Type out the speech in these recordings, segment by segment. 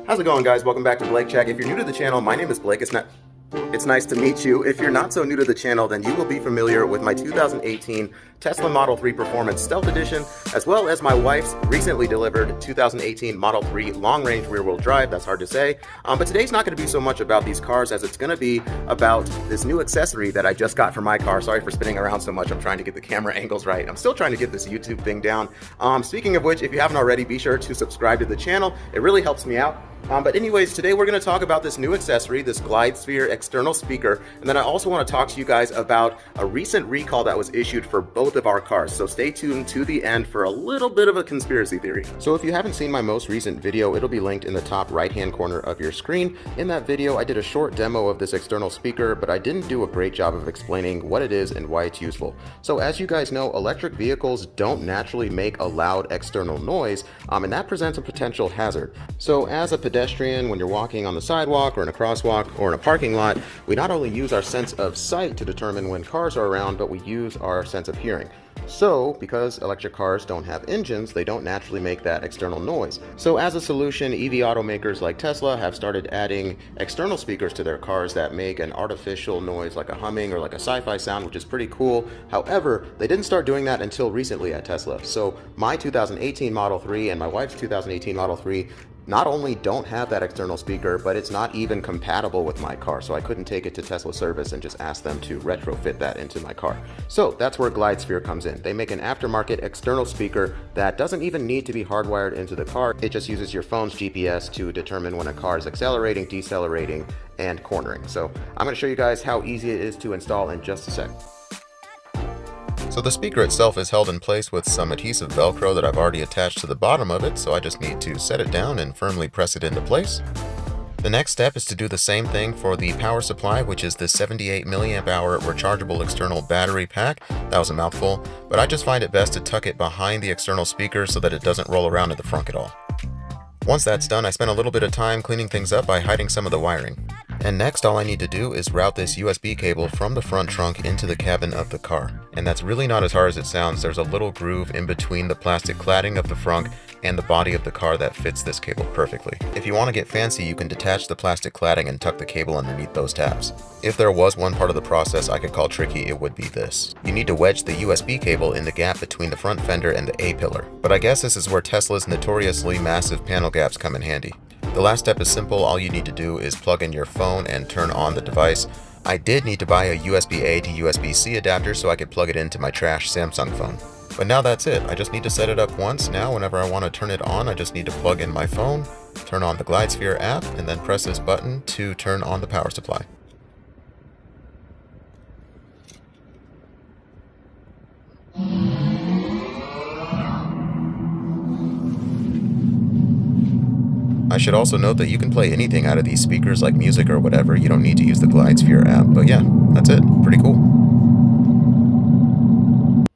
How's it going, guys? Welcome back to Blake Check. If you're new to the channel, my name is Blake. It's nice to meet you. If you're not so new to the channel, then you will be familiar with my 2018 Tesla Model 3 Performance Stealth Edition, as well as my wife's recently delivered 2018 Model 3 Long Range Rear Wheel Drive. That's hard to say. But today's not going to be so much about these cars as it's going to be about this new accessory that I just got for my car. Sorry for spinning around so much. I'm trying to get the camera angles right. I'm still trying to get this YouTube thing down. Speaking of which, if you haven't already, be sure to subscribe to the channel. It really helps me out. But anyways, today we're going to talk about this new accessory, this Glide Sphere external speaker, and then I also want to talk to you guys about a recent recall that was issued for both of our cars. So stay tuned to the end for a little bit of a conspiracy theory. So if you haven't seen my most recent video, it'll be linked in the top right-hand corner of your screen. In that video, I did a short demo of this external speaker, but I didn't do a great job of explaining what it is and why it's useful. So as you guys know, electric vehicles don't naturally make a loud external noise, and that presents a potential hazard. So as a pedestrian, when you're walking on the sidewalk or in a crosswalk or in a parking lot, we not only use our sense of sight to determine when cars are around, but we use our sense of hearing. So, because electric cars don't have engines, they don't naturally make that external noise. So as a solution, EV automakers like Tesla have started adding external speakers to their cars that make an artificial noise like a humming or like a sci-fi sound, which is pretty cool. However, they didn't start doing that until recently at Tesla. So my 2018 Model 3 and my wife's 2018 Model 3 not only don't have that external speaker, but it's not even compatible with my car. So I couldn't take it to Tesla service and just ask them to retrofit that into my car. So that's where Glide Sphere comes in. They make an aftermarket external speaker that doesn't even need to be hardwired into the car. It just uses your phone's GPS to determine when a car is accelerating, decelerating, and cornering. So I'm going to show you guys how easy it is to install in just a sec. So the speaker itself is held in place with some adhesive Velcro that I've already attached to the bottom of it, so I just need to set it down and firmly press it into place. The next step is to do the same thing for the power supply, which is the 78 milliamp hour rechargeable external battery pack. That was a mouthful, but I just find it best to tuck it behind the external speaker so that it doesn't roll around at the front at all. Once that's done, I spent a little bit of time cleaning things up by hiding some of the wiring. And next, all I need to do is route this USB cable from the front trunk into the cabin of the car. And that's really not as hard as it sounds. There's a little groove in between the plastic cladding of the front and the body of the car that fits this cable perfectly. If you want to get fancy, you can detach the plastic cladding and tuck the cable underneath those tabs. If there was one part of the process I could call tricky, it would be this. You need to wedge the USB cable in the gap between the front fender and the A-pillar. But I guess this is where Tesla's notoriously massive panel gaps come in handy. The last step is simple. All you need to do is plug in your phone and turn on the device. I did need to buy a USB-A to USB-C adapter so I could plug it into my trash Samsung phone. But now that's it. I just need to set it up once. Now whenever I want to turn it on, I just need to plug in my phone, turn on the Glide Sphere app, and then press this button to turn on the power supply. I should also note that you can play anything out of these speakers like music or whatever. You don't need to use the Glide Sphere app, but yeah, that's it. Pretty cool.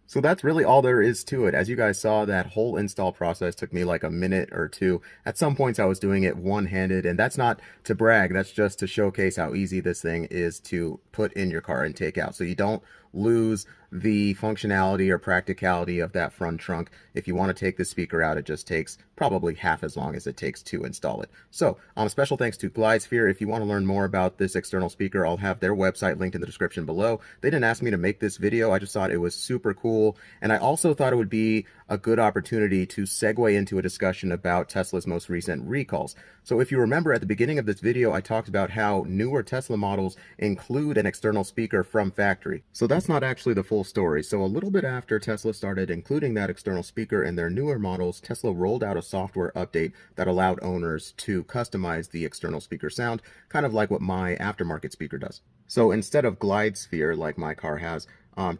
So that's really all there is to it. As you guys saw, that whole install process took me like a minute or two. At some points I was doing it one-handed, and that's not to brag, that's just to showcase how easy this thing is to put in your car and take out. So you don't lose the functionality or practicality of that front trunk. If you want to take the speaker out, it just takes probably half as long as it takes to install it. So special thanks to Glide Sphere. If you want to learn more about this external speaker, I'll have their website linked in the description below. They didn't ask me to make this video. I just thought it was super cool. And I also thought it would be a good opportunity to segue into a discussion about Tesla's most recent recalls. So if you remember at the beginning of this video, I talked about how newer Tesla models include an external speaker from factory. So that's not actually the full story. So a little bit after Tesla started including that external speaker in their newer models, Tesla rolled out a software update that allowed owners to customize the external speaker sound, kind of like what my aftermarket speaker does. So instead of Glide Sphere like my car has,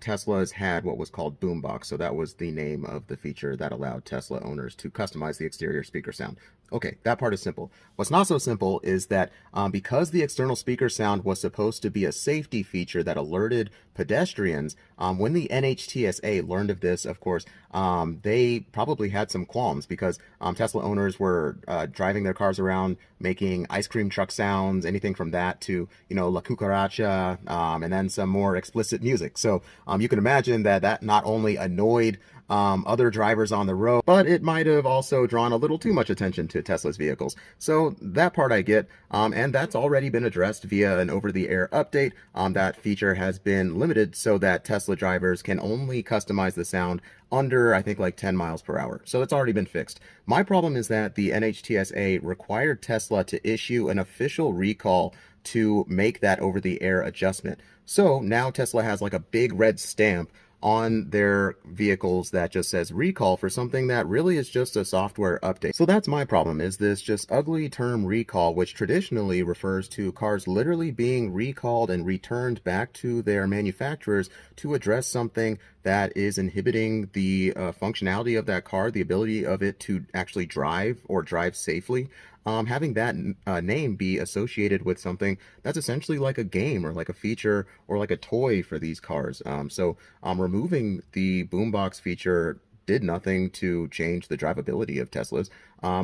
Tesla's had what was called Boombox. So that was the name of the feature that allowed Tesla owners to customize the exterior speaker sound. Okay, that part is simple. What's not so simple is that because the external speaker sound was supposed to be a safety feature that alerted pedestrians, when the NHTSA learned of this, of course, they probably had some qualms because Tesla owners were driving their cars around making ice cream truck sounds, anything from that to, you know, La Cucaracha, and then some more explicit music. So you can imagine that that not only annoyed other drivers on the road, but it might have also drawn a little too much attention to Tesla's vehicles. So that part I get, and that's already been addressed via an over-the-air update. That feature has been limited so that Tesla drivers can only customize the sound under, I think, like 10 miles per hour. So it's already been fixed. My problem is that the NHTSA required Tesla to issue an official recall to make that over-the-air adjustment. So now Tesla has like a big red stamp on their vehicles that just says recall for something that really is just a software update. So that's my problem, is this just ugly term recall, which traditionally refers to cars literally being recalled and returned back to their manufacturers to address something that is inhibiting the functionality of that car, the ability of it to actually drive or drive safely. Having that name be associated with something that's essentially like a game or like a feature or like a toy for these cars. So removing the Boombox feature did nothing to change the drivability of Teslas,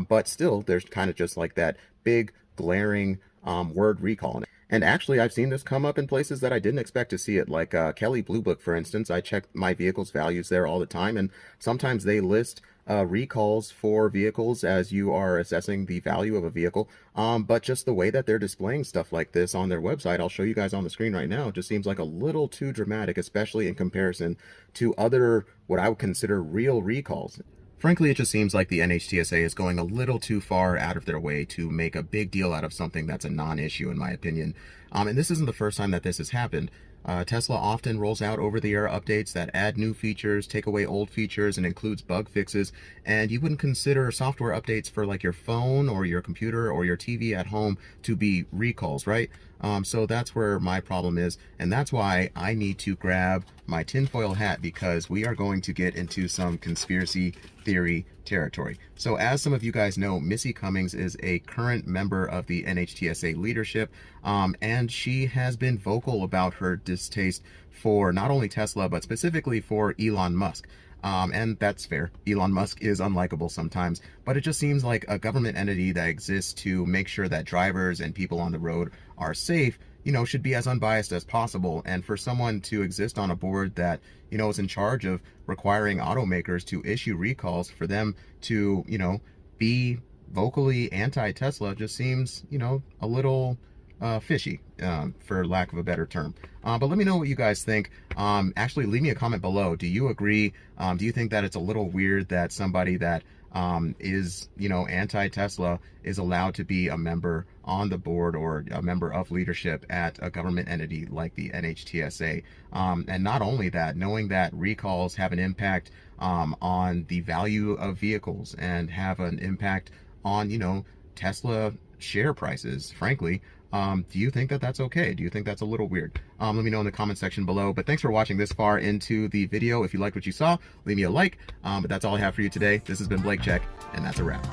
but still there's kind of just like that big glaring word recall. And actually, I've seen this come up in places that I didn't expect to see it, like Kelly Blue Book, for instance. I check my vehicle's values there all the time, and sometimes they list recalls for vehicles as you are assessing the value of a vehicle. But just the way that they're displaying stuff like this on their website, I'll show you guys on the screen right now, just seems like a little too dramatic, especially in comparison to other, what I would consider real recalls. Frankly, it just seems like the NHTSA is going a little too far out of their way to make a big deal out of something that's a non-issue, in my opinion. And this isn't the first time that this has happened. Tesla often rolls out over-the-air updates that add new features, take away old features, and includes bug fixes. And you wouldn't consider software updates for like your phone or your computer or your TV at home to be recalls, right? So that's where my problem is, and that's why I need to grab my tinfoil hat, because we are going to get into some conspiracy theory territory. So as some of you guys know, Missy Cummings is a current member of the NHTSA leadership, and she has been vocal about her distaste for not only Tesla, but specifically for Elon Musk. And that's fair. Elon Musk is unlikable sometimes, but it just seems like a government entity that exists to make sure that drivers and people on the road are safe, you know, should be as unbiased as possible. And for someone to exist on a board that, you know, is in charge of requiring automakers to issue recalls, for them to, you know, be vocally anti-Tesla just seems, you know, a little fishy, for lack of a better term. But let me know what you guys think. Actually, leave me a comment below. Do you agree? Do you think that it's a little weird that somebody that is, you know, anti-Tesla is allowed to be a member on the board or a member of leadership at a government entity like the NHTSA? And not only that, knowing that recalls have an impact on the value of vehicles and have an impact on, you know, Tesla share prices, frankly. Do you think that that's okay? Do you think that's a little weird? Let me know in the comment section below. But thanks for watching this far into the video. If you liked what you saw, leave me a like. But that's all I have for you today. This has been Blake Check, and that's a wrap.